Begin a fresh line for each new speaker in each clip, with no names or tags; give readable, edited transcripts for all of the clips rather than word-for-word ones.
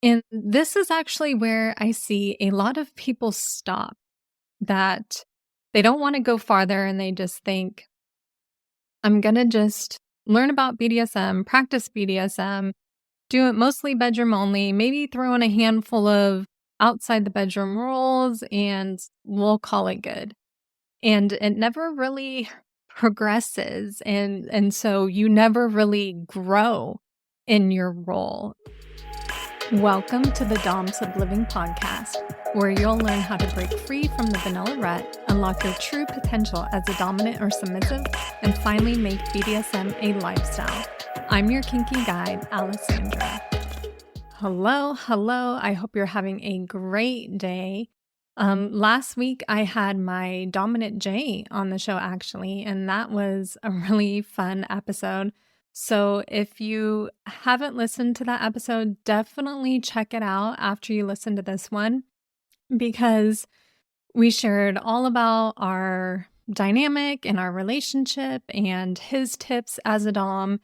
And this is actually where I see a lot of people stop, that they don't want to go farther and they just think, I'm going to just learn about BDSM, practice BDSM, do it mostly bedroom only, maybe throw in a handful of outside the bedroom rules, and we'll call it good. And it never really progresses. And so you never really grow in your role. Welcome to the Doms of Living podcast, where you'll learn how to break free from the vanilla rut, unlock your true potential as a dominant or submissive, and finally make BDSM a lifestyle. I'm your kinky guide, Alesandra. Hello. I hope you're having a great day. Last week I had my dominant Jay on the show actually, and that was a really fun episode. So if you haven't listened to that episode, definitely check it out after you listen to this one, because we shared all about our dynamic and our relationship and his tips as a dom.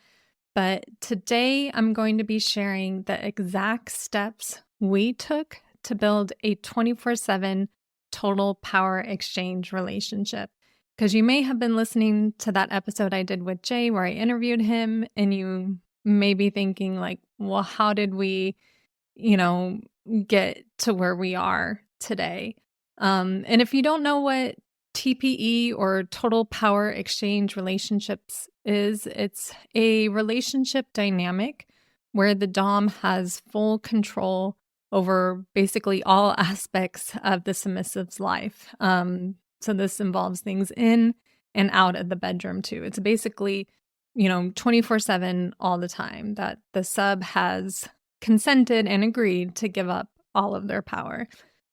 But today I'm going to be sharing the exact steps we took to build a 24/7 total power exchange relationship. Because you may have been listening to that episode I did with Jay where I interviewed him, and you may be thinking like, well, how did we, get to where we are today? And if you don't know what TPE or total power exchange relationships is, it's a relationship dynamic where the dom has full control over basically all aspects of the submissive's life. So this involves things in and out of the bedroom too. It's basically, 24/7 all the time that the sub has consented and agreed to give up all of their power.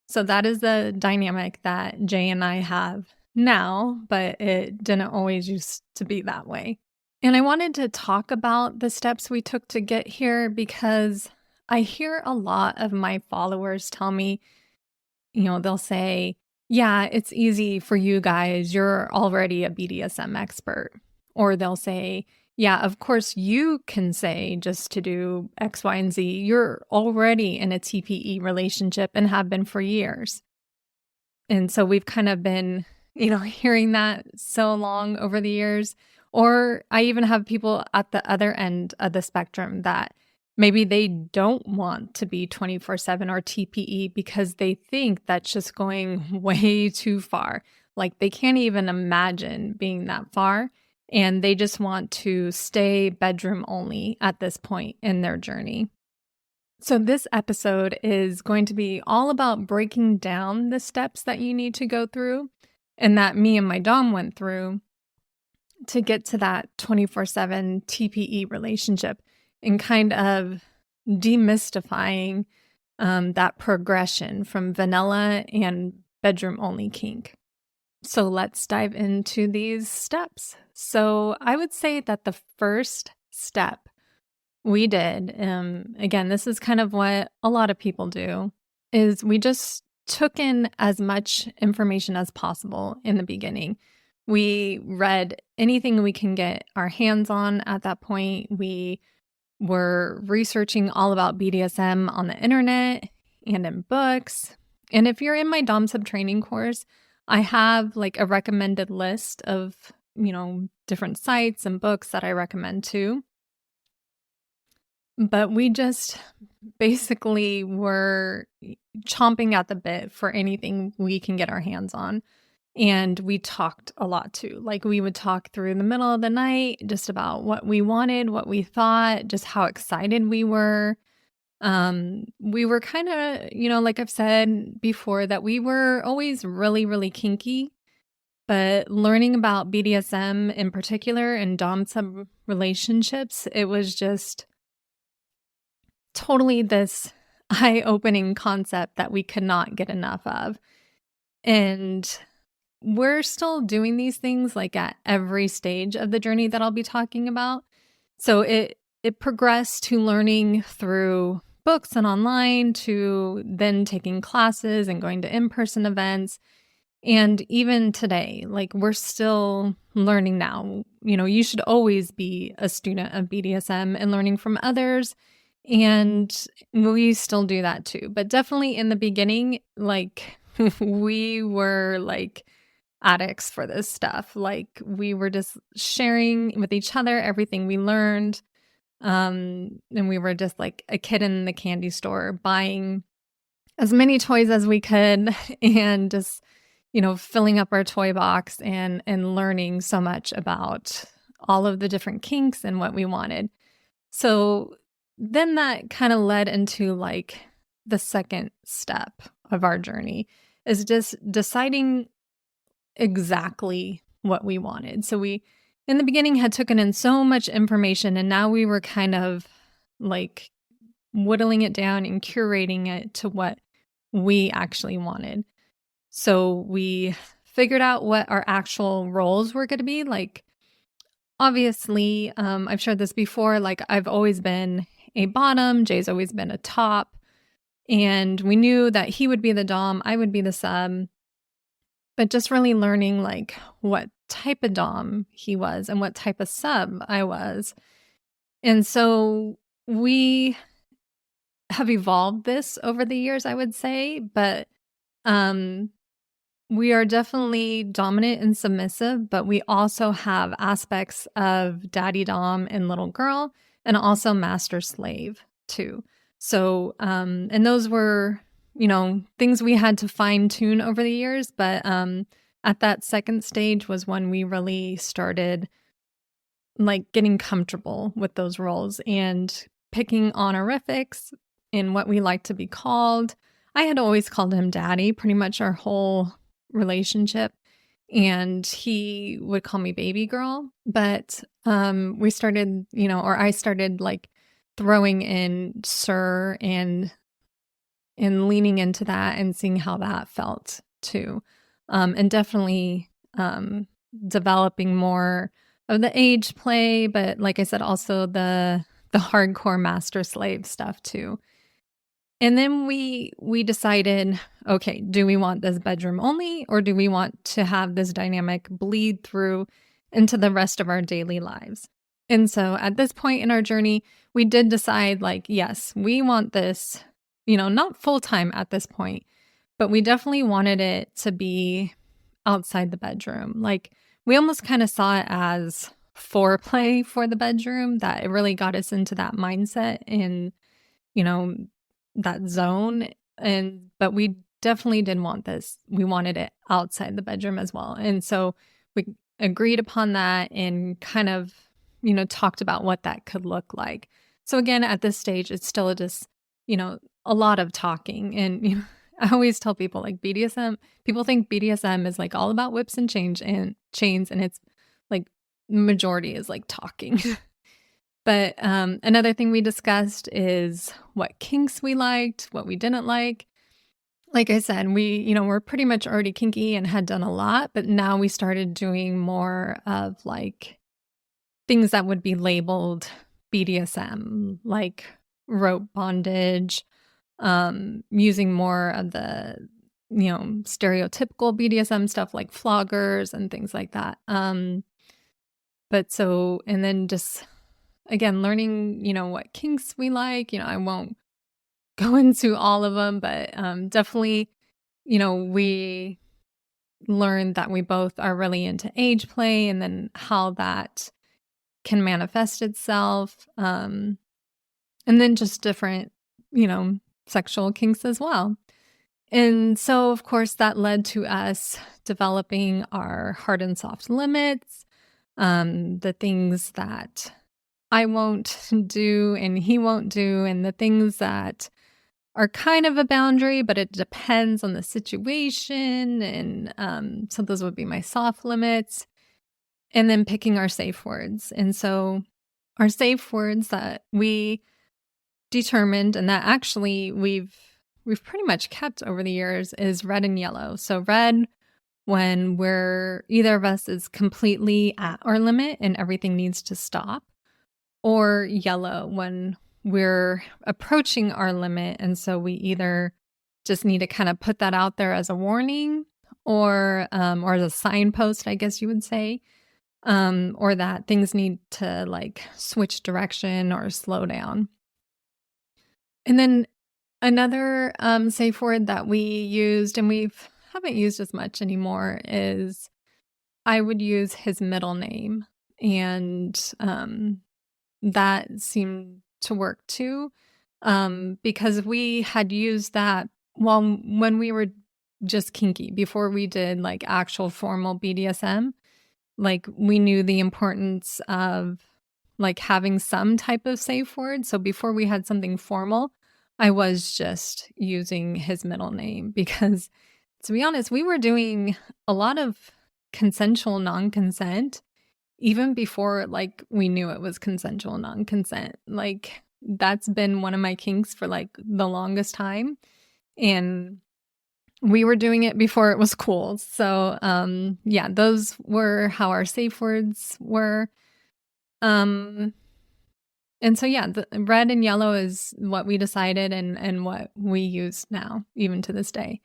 So that is the dynamic that Jay and I have now, but it didn't always used to be that way. And I wanted to talk about the steps we took to get here because I hear a lot of my followers tell me, they'll say, yeah, it's easy for you guys. You're already a BDSM expert. Or they'll say, yeah, of course you can say just to do X, Y, and Z. You're already in a TPE relationship and have been for years. And so we've kind of been, hearing that so long over the years. Or I even have people at the other end of the spectrum that maybe they don't want to be 24/7 or TPE because they think that's just going way too far. Like they can't even imagine being that far. And they just want to stay bedroom only at this point in their journey. So this episode is going to be all about breaking down the steps that you need to go through and that me and my dom went through to get to that 24/7 TPE relationship, and kind of demystifying that progression from vanilla and bedroom only kink. So let's dive into these steps. So I would say that the first step we did, again, this is kind of what a lot of people do, is we just took in as much information as possible in the beginning. We read anything we can get our hands on at that point. We were researching all about BDSM on the internet and in books. And if you're in my Dom Sub training course, I have like a recommended list of, different sites and books that I recommend too. But we just basically were chomping at the bit for anything we can get our hands on. And we talked a lot too. Like we would talk through the middle of the night just about what we wanted, what we thought, just how excited we were. We were kind of, like I've said before, that we were always really, really kinky. But learning about BDSM in particular and dom-sub relationships, it was just totally this eye-opening concept that we could not get enough of. And we're still doing these things like at every stage of the journey that I'll be talking about. So it progressed to learning through books and online, to then taking classes and going to in-person events. And even today, like we're still learning now. You should always be a student of BDSM and learning from others And we still do that too. But definitely in the beginning, like we were like addicts for this stuff. Like we were just sharing with each other everything we learned. And we were just like a kid in the candy store buying as many toys as we could and just, filling up our toy box and learning so much about all of the different kinks and what we wanted. So then that kind of led into like the second step of our journey is just deciding exactly what we wanted. So we in the beginning had taken in so much information and now we were kind of like whittling it down and curating it to what we actually wanted. So we figured out what our actual roles were going to be. Like, obviously, I've shared this before. Like, I've always been a bottom, Jay's always been a top. And we knew that he would be the dom, I would be the sub. But just really learning, like, what type of dom he was and what type of sub I was. And so we have evolved this over the years, I would say, but we are definitely dominant and submissive, but we also have aspects of daddy dom and little girl, and also master slave too. So, and those were, things we had to fine tune over the years, but at that second stage was when we really started like getting comfortable with those roles and picking honorifics in what we like to be called. I had always called him daddy pretty much our whole relationship, and he would call me baby girl. But we started, or I started like throwing in sir and leaning into that and seeing how that felt too. And definitely developing more of the age play, but like I said, also the hardcore master slave stuff too. And then we decided, okay, do we want this bedroom only, or do we want to have this dynamic bleed through into the rest of our daily lives? And so at this point in our journey, we did decide like, yes, we want this, not full time at this point, but we definitely wanted it to be outside the bedroom. Like we almost kind of saw it as foreplay for the bedroom, that it really got us into that mindset and, that zone. But we definitely didn't want this. We wanted it outside the bedroom as well. And so we agreed upon that and kind of, talked about what that could look like. So again, at this stage, it's still just, a lot of talking. And, I always tell people like BDSM, people think BDSM is like all about whips and chains. And it's like majority is like talking. But another thing we discussed is what kinks we liked, what we didn't like. Like I said, we're pretty much already kinky and had done a lot, but now we started doing more of like things that would be labeled BDSM, like rope bondage, using more of the, stereotypical BDSM stuff like floggers and things like that. And then just, again, learning, what kinks we like. I won't go into all of them, but definitely, we learned that we both are really into age play and then how that can manifest itself. And then just different, sexual kinks as well. And so, of course, that led to us developing our hard and soft limits, the things that I won't do and he won't do, and the things that are kind of a boundary, but it depends on the situation. And so those would be my soft limits. And then picking our safe words. And so our safe words that we determined and that actually we've pretty much kept over the years is red and yellow. So red when either of us is completely at our limit and everything needs to stop, or yellow when we're approaching our limit. And so we either just need to kind of put that out there as a warning or as a signpost, I guess you would say, or that things need to like switch direction or slow down. And then another safe word that we used and we haven't used as much anymore is I would use his middle name. And that seemed to work too, because we had used that when we were just kinky, before we did like actual formal BDSM. Like we knew the importance of like having some type of safe word. So before we had something formal, I was just using his middle name because, to be honest, we were doing a lot of consensual non-consent even before like we knew it was consensual non-consent. Like that's been one of my kinks for like the longest time, and we were doing it before it was cool. So yeah, those were how our safe words were. Um and so yeah, the red and yellow is what we decided and what we use now, even to this day.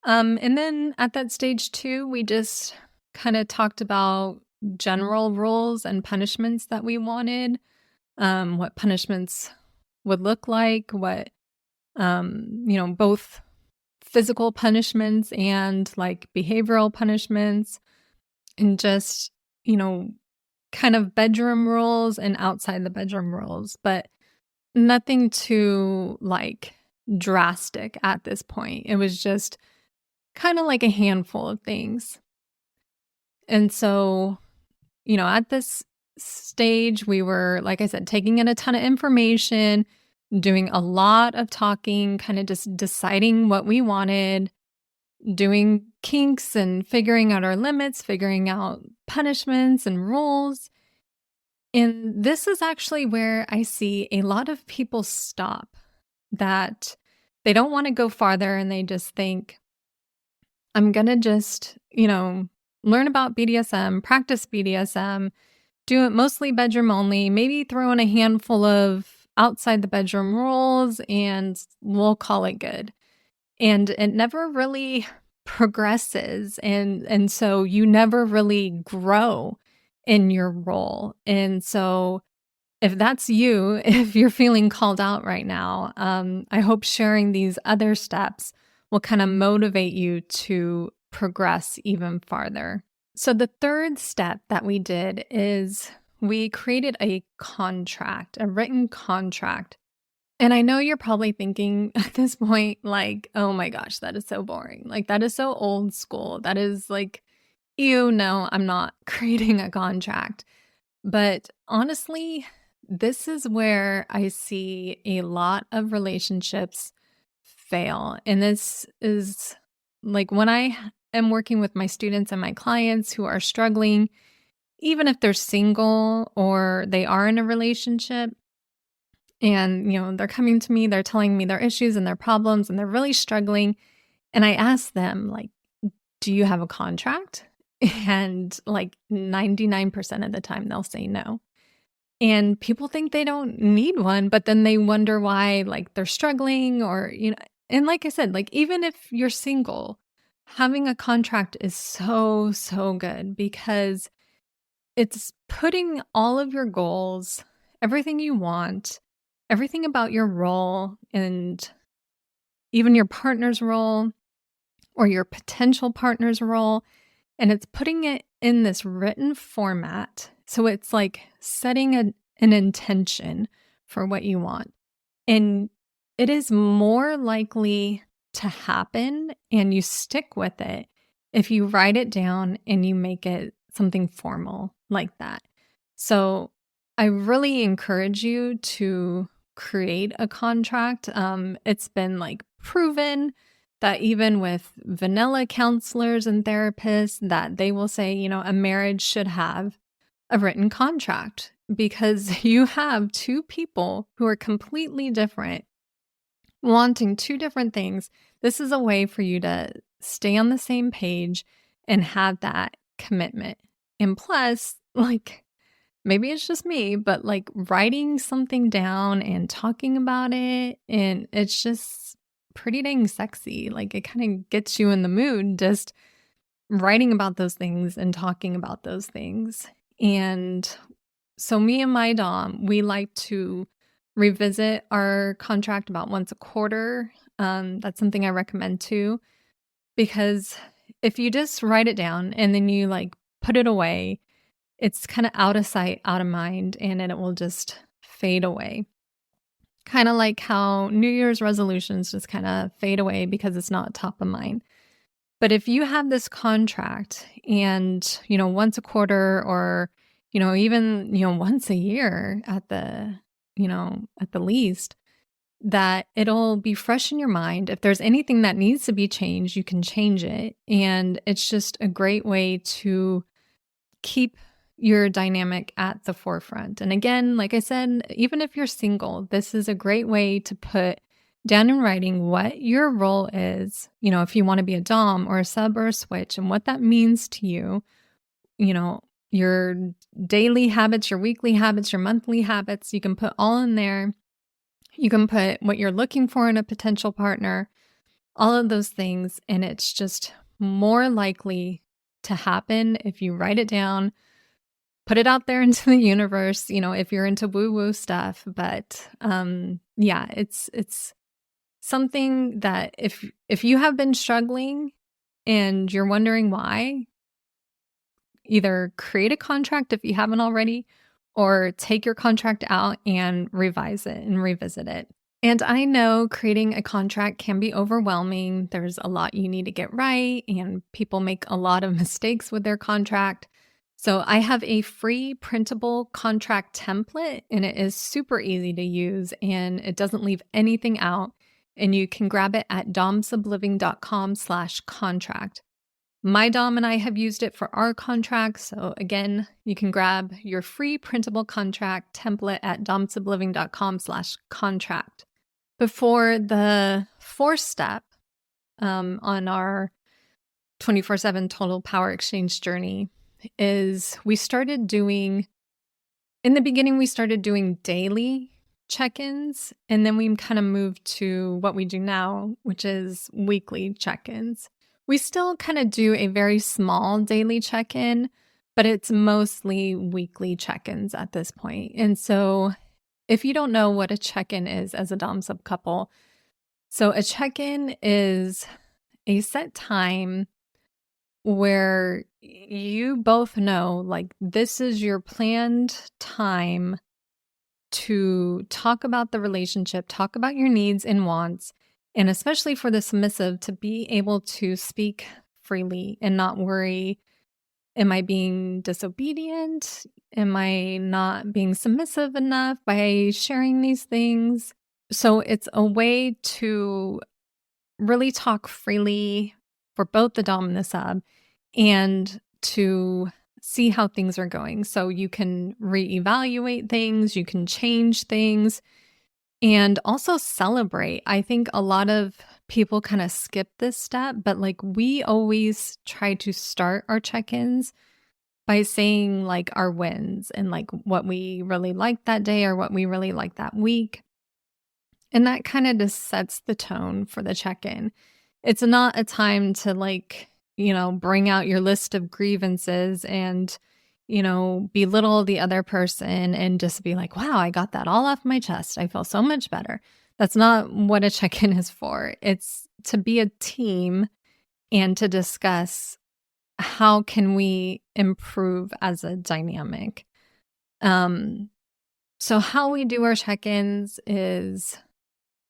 And then at that stage too, we just kind of talked about general rules and punishments that we wanted, what punishments would look like, what, both physical punishments and like behavioral punishments, and just, you know, kind of bedroom rules and outside the bedroom rules, but nothing too like drastic at this point. It was just kind of like a handful of things. And so, at this stage, we were, like I said, taking in a ton of information, doing a lot of talking, kind of just deciding what we wanted, doing kinks and figuring out our limits, figuring out punishments and rules. And this is actually where I see a lot of people stop, that they don't want to go farther and they just think, I'm going to just, learn about BDSM, practice BDSM, do it mostly bedroom only, maybe throw in a handful of outside the bedroom rules, and we'll call it good. And it never really progresses. And so you never really grow in your role. And so if that's you, if you're feeling called out right now, I hope sharing these other steps will kind of motivate you to progress even farther. So the third step that we did is we created a contract, a written contract. And I know you're probably thinking at this point, like, oh my gosh, that is so boring. Like, that is so old school. That is like, no, I'm not creating a contract. But honestly, this is where I see a lot of relationships fail. And this is like when I am working with my students and my clients who are struggling, even if they're single or they are in a relationship, and they're coming to me, they're telling me their issues and their problems and they're really struggling, and I ask them, like, do you have a contract? And like 99% of the time they'll say no. And people think they don't need one, but then they wonder why, like, they're struggling, or and like I said, like, even if you're single, having a contract is so, so good, because it's putting all of your goals, everything you want, everything about your role, and even your partner's role or your potential partner's role, and it's putting it in this written format. So it's like setting an intention for what you want. And it is more likely to happen and you stick with it if you write it down and you make it something formal like that. So I really encourage you to create a contract. It's been like proven that even with vanilla counselors and therapists, that they will say, a marriage should have a written contract, because you have two people who are completely different, wanting two different things. This is a way for you to stay on the same page and have that commitment. And plus, like, maybe it's just me, but like writing something down and talking about it, and it's just pretty dang sexy. Like, it kind of gets you in the mood just writing about those things and talking about those things. And so me and my dom, we like to revisit our contract about once a quarter. That's something I recommend too, because if you just write it down and then you like put it away, it's kind of out of sight, out of mind, and then it will just fade away. Kind of like how New Year's resolutions just kind of fade away because it's not top of mind. But if you have this contract and, once a quarter or, even, once a year at the least, that it'll be fresh in your mind. If there's anything that needs to be changed, you can change it. And it's just a great way to keep your dynamic at the forefront. And again, like I said, even if you're single, this is a great way to put down in writing what your role is, if you want to be a dom or a sub or a switch and what that means to you, your daily habits, your weekly habits, your monthly habits, you can put all in there. You can put what you're looking for in a potential partner, all of those things. And it's just more likely to happen if you write it down, put it out there into the universe, if you're into woo-woo stuff. But yeah, it's something that if you have been struggling and you're wondering why, either create a contract if you haven't already, or take your contract out and revise it and revisit it. And I know creating a contract can be overwhelming. There's a lot you need to get right, and people make a lot of mistakes with their contract. So I have a free printable contract template, and it is super easy to use, and it doesn't leave anything out. And you can grab it at domsubliving.com/contract. My dom and I have used it for our contract. So again, you can grab your free printable contract template at domsubliving.com/contract. Before the fourth step on our 24/7 total power exchange journey is in the beginning, we started doing daily check-ins, and then we kind of moved to what we do now, which is weekly check-ins. We still kind of do a very small daily check-in, but it's mostly weekly check-ins at this point. And so if you don't know what a check-in is as a dom sub couple, so a check-in is a set time where you both know, like, this is your planned time to talk about the relationship, talk about your needs and wants, and especially for the submissive to be able to speak freely and not worry, am I being disobedient? Am I not being submissive enough by sharing these things? So it's a way to really talk freely for both the dom and the sub, and to see how things are going. So you can reevaluate things, you can change things, and also celebrate. I think a lot of people kind of skip this step, but like we always try to start our check-ins by saying like our wins and like what we really liked that day or what we really liked that week. And that kind of just sets the tone for the check-in. It's not a time to like, bring out your list of grievances and, belittle the other person and just be like, wow, I got that all off my chest. I feel so much better. That's not what a check-in is for. It's to be a team and to discuss how can we improve as a dynamic. So how we do our check-ins is,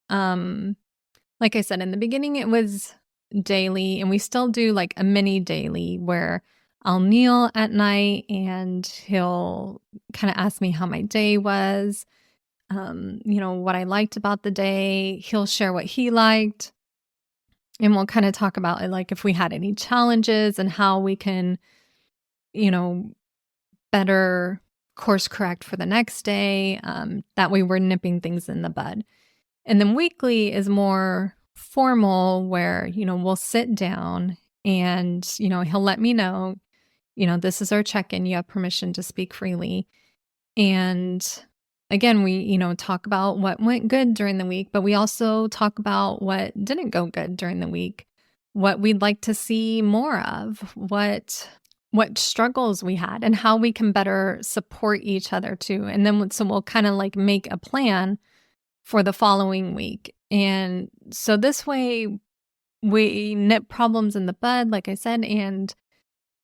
like I said, in the beginning, it was daily, and we still do like a mini daily where I'll kneel at night and he'll kind of ask me how my day was, what I liked about the day. He'll share what he liked, and we'll kind of talk about it, like if we had any challenges and how we can, better course correct for the next day. That way we're nipping things in the bud. And then weekly is more formal where, we'll sit down and, he'll let me know, this is our check-in. You have permission to speak freely. And again, we, talk about what went good during the week, but we also talk about what didn't go good during the week, what we'd like to see more of, what struggles we had, and how we can better support each other too. And then so we'll kind of like make a plan for the following week. And so this way we nip problems in the bud, like I said, and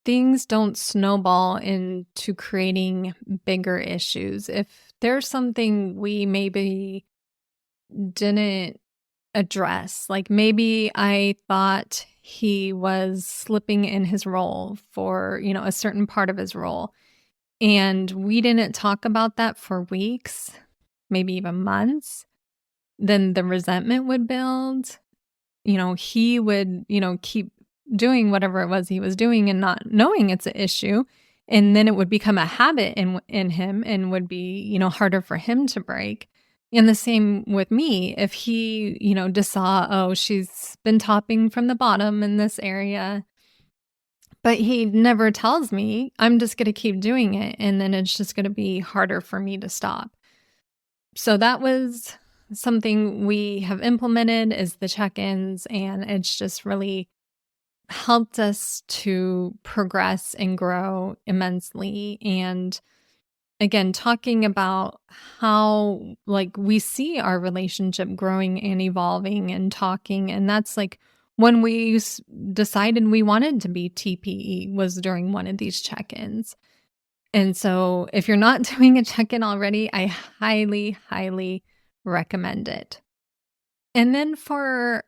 things don't snowball into creating bigger issues. If there's something we maybe didn't address, like maybe I thought he was slipping in his role for, a certain part of his role, and we didn't talk about that for weeks, maybe even months, then the resentment would build. He would, keep doing whatever it was he was doing and not knowing it's an issue. And then it would become a habit in him and would be, harder for him to break. And the same with me. If he, just saw, oh, she's been topping from the bottom in this area, but he never tells me, I'm just going to keep doing it. And then it's just going to be harder for me to stop. So that was something we have implemented, is the check-ins, and it's just really helped us to progress and grow immensely. And again, talking about how we see our relationship growing and evolving and talking, and that's when we decided we wanted to be TPE was during one of these check-ins. And so if you're not doing a check-in already, I highly, highly recommend it. And then for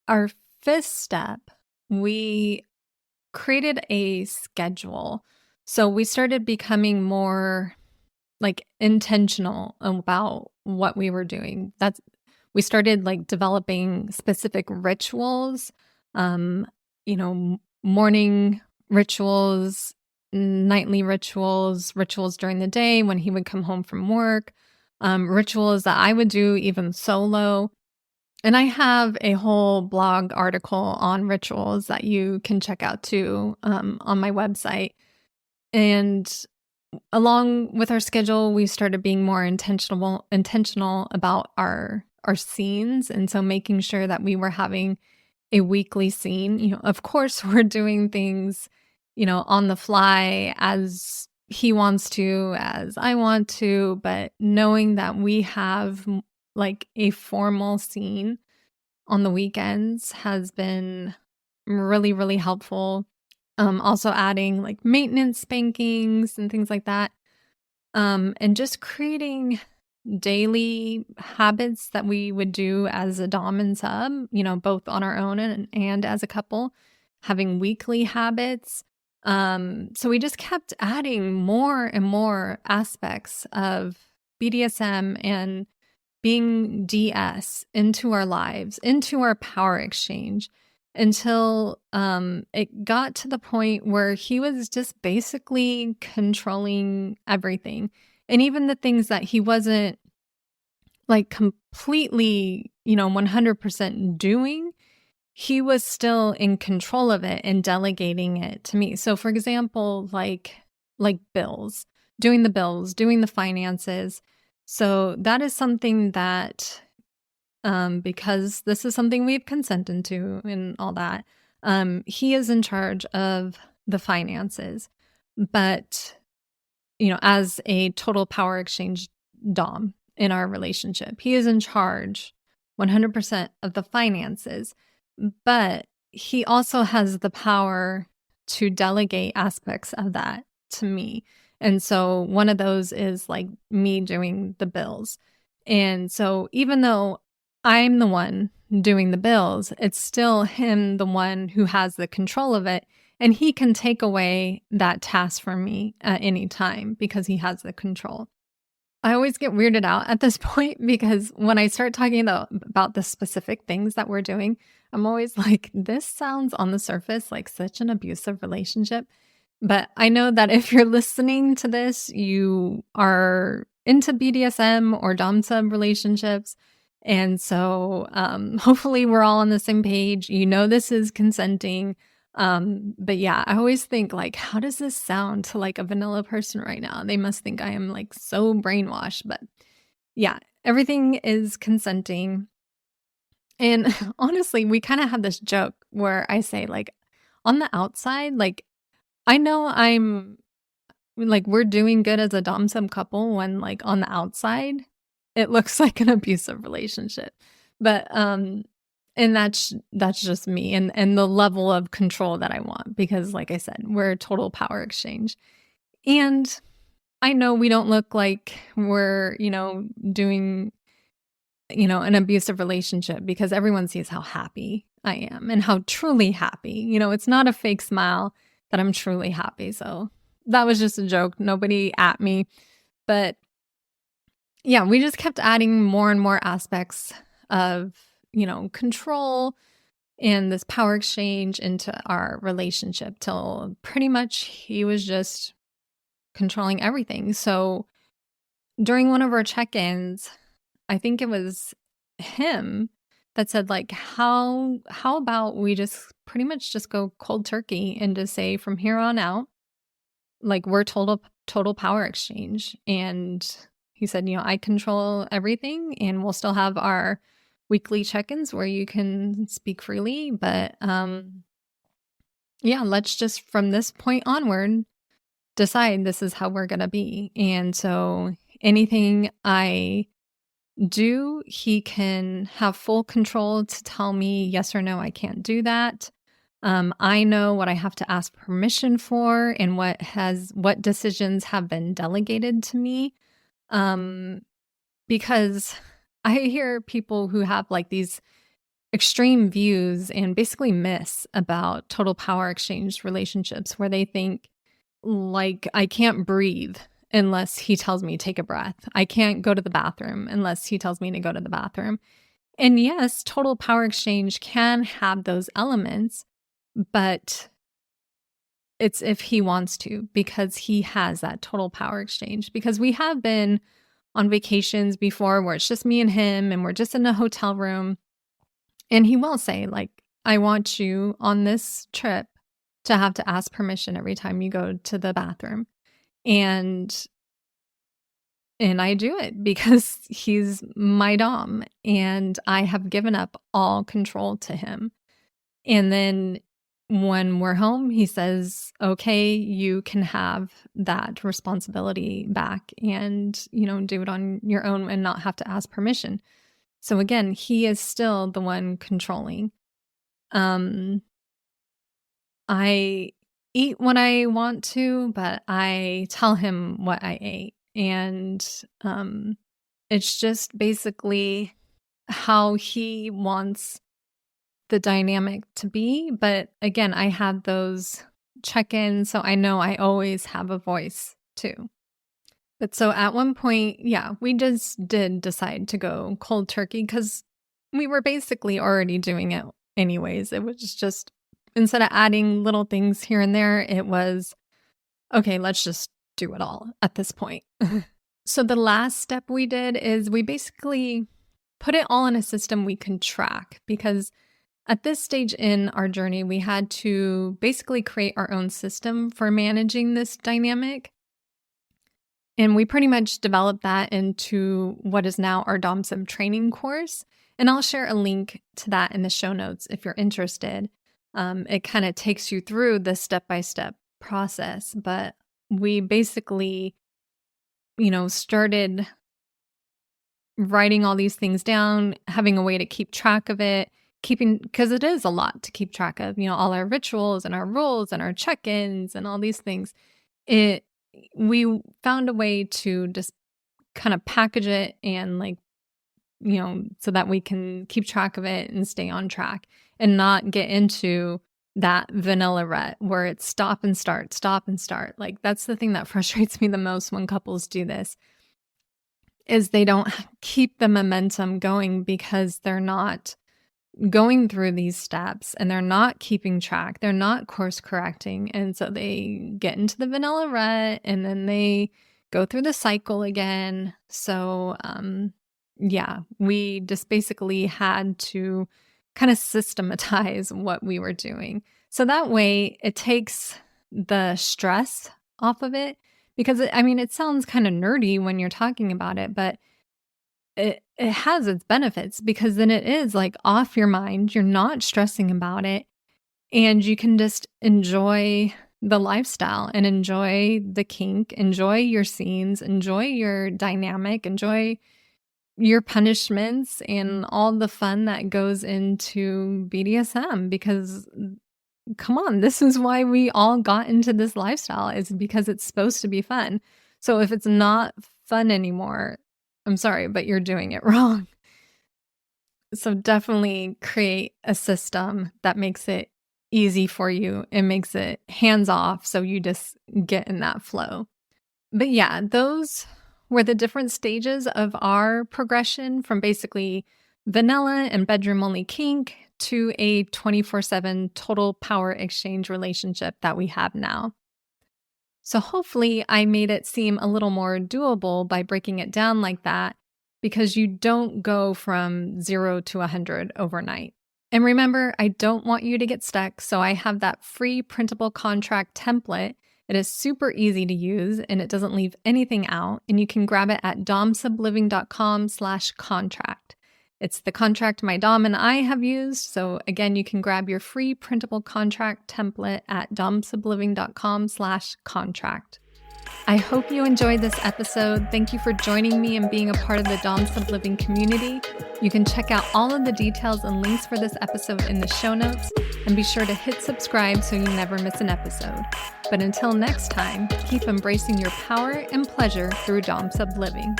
our fifth step, we created a schedule. So we started becoming more intentional about what we were doing. We started developing specific rituals, morning rituals, nightly rituals during the day when he would come home from work, rituals that I would do even solo. And I have a whole blog article on rituals that you can check out too, on my website. And along with our schedule, we started being more intentional about our scenes. And so making sure that we were having a weekly scene. Of course, we're doing things, on the fly as he wants to, as I want to, but knowing that we have a formal scene on the weekends has been really, really helpful. Also adding maintenance spankings and things like that. And just creating daily habits that we would do as a dom and sub, both on our own and as a couple, having weekly habits. So we just kept adding more and more aspects of BDSM and being DS into our lives, into our power exchange, until it got to the point where he was just basically controlling everything. And even the things that he wasn't completely, 100% doing, he was still in control of it and delegating it to me. So for example, like bills, doing the finances. So that is something that, because this is something we've consented to and all that, he is in charge of the finances. But, as a total power exchange dom in our relationship, he is in charge 100% of the finances. But he also has the power to delegate aspects of that to me. And so one of those is me doing the bills. And so even though I'm the one doing the bills, it's still him, the one who has the control of it. And he can take away that task from me at any time because he has the control. I always get weirded out at this point because when I start talking about the specific things that we're doing, I'm always like, this sounds on the surface like such an abusive relationship. But I know that if you're listening to this, you are into BDSM or dom-sub relationships. And so hopefully we're all on the same page. This is consenting. But yeah, I always think how does this sound to a vanilla person right now? They must think I am so brainwashed. But yeah, everything is consenting. And honestly, we kind of have this joke where I say on the outside, I know I'm we're doing good as a dom sub couple when on the outside, it looks like an abusive relationship. But, and that's just me and the level of control that I want because like I said, we're a total power exchange. And I know we don't look like we're, doing, an abusive relationship because everyone sees how happy I am and how truly happy. It's not a fake smile that I'm truly happy. So that was just a joke. Nobody at me. But yeah, we just kept adding more and more aspects of, control and this power exchange into our relationship till pretty much he was just controlling everything. So during one of our check-ins, I think it was him that said like how about we just pretty much just go cold turkey and just say from here on out like we're total power exchange. And he said, I control everything and we'll still have our weekly check-ins where you can speak freely, but yeah, let's just from this point onward decide this is how we're going to be. And so anything I do, he can have full control to tell me yes or no, I can't do that. I know what I have to ask permission for and what decisions have been delegated to me. Because I hear people who have like these extreme views and basically myths about total power exchange relationships where they think like I can't breathe unless he tells me take a breath. I can't go to the bathroom unless he tells me to go to the bathroom. And yes, total power exchange can have those elements, but it's if he wants to because he has that total power exchange. Because we have been on vacations before where it's just me and him and we're just in a hotel room. And he will say, like, I want you on this trip to have to ask permission every time you go to the bathroom. And I do it because he's my dom and I have given up all control to him. And then when we're home, he says, okay, you can have that responsibility back and, do it on your own and not have to ask permission. So again, he is still the one controlling. I eat when I want to, but I tell him what I ate. And it's just basically how he wants the dynamic to be. But again, I have those check-ins, so I know I always have a voice too. But so at one point, yeah, we just did decide to go cold turkey because we were basically already doing it anyways. It was just, instead of adding little things here and there, it was, okay, let's just do it all at this point. So the last step we did is we basically put it all in a system we can track because at this stage in our journey, we had to basically create our own system for managing this dynamic. And we pretty much developed that into what is now our DomSim training course. And I'll share a link to that in the show notes if you're interested. It kind of takes you through the step-by-step process. But we basically, started writing all these things down, having a way to keep track of it, because it is a lot to keep track of, all our rituals and our rules and our check-ins and all these things. We found a way to just kind of package it and so that we can keep track of it and stay on track and not get into that vanilla rut where it's stop and start. Like that's the thing that frustrates me the most when couples do this is they don't keep the momentum going because they're not going through these steps and they're not keeping track. They're not course correcting. And so they get into the vanilla rut and then they go through the cycle again. So, yeah, we just basically had to kind of systematize what we were doing. So that way it takes the stress off of it because it sounds kind of nerdy when you're talking about it, but it has its benefits because then it is like off your mind. You're not stressing about it and you can just enjoy the lifestyle and enjoy the kink, enjoy your scenes, enjoy your dynamic, enjoy your punishments and all the fun that goes into BDSM because come on, this is why we all got into this lifestyle is because it's supposed to be fun. So if it's not fun anymore, I'm sorry, but you're doing it wrong. So definitely create a system that makes it easy for you and makes it hands off so you just get in that flow. But yeah, those were the different stages of our progression from basically vanilla and bedroom only kink to a 24/7 total power exchange relationship that we have now. So hopefully I made it seem a little more doable by breaking it down like that because you don't go from 0 to 100 overnight. And remember, I don't want you to get stuck, so I have that free printable contract template. It is super easy to use and it doesn't leave anything out, and you can grab it at domsubliving.com/contract. It's the contract my dom and I have used, so again, you can grab your free printable contract template at domsubliving.com/contract. I hope you enjoyed this episode. Thank you for joining me and being a part of the Dom Sub Living community. You can check out all of the details and links for this episode in the show notes, and be sure to hit subscribe so you never miss an episode. But until next time, keep embracing your power and pleasure through Dom Sub Living.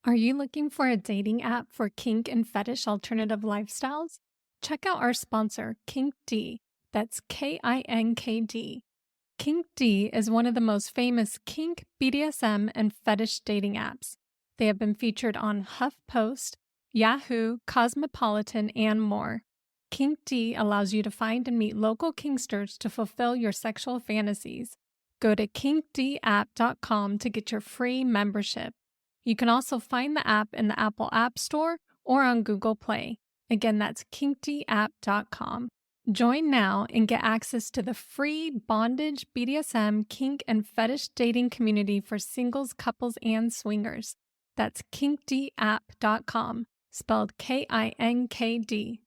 Are you looking for a dating app for kink and fetish alternative lifestyles? Check out our sponsor, KinkD. That's KINKD. KinkD is one of the most famous kink, BDSM, and fetish dating apps. They have been featured on HuffPost, Yahoo, Cosmopolitan, and more. KinkD allows you to find and meet local kinksters to fulfill your sexual fantasies. Go to kinkdapp.com to get your free membership. You can also find the app in the Apple App Store or on Google Play. Again, that's kinkdapp.com. Join now and get access to the free bondage, BDSM, kink, and fetish dating community for singles, couples, and swingers. That's kinkdapp.com, spelled KINKD.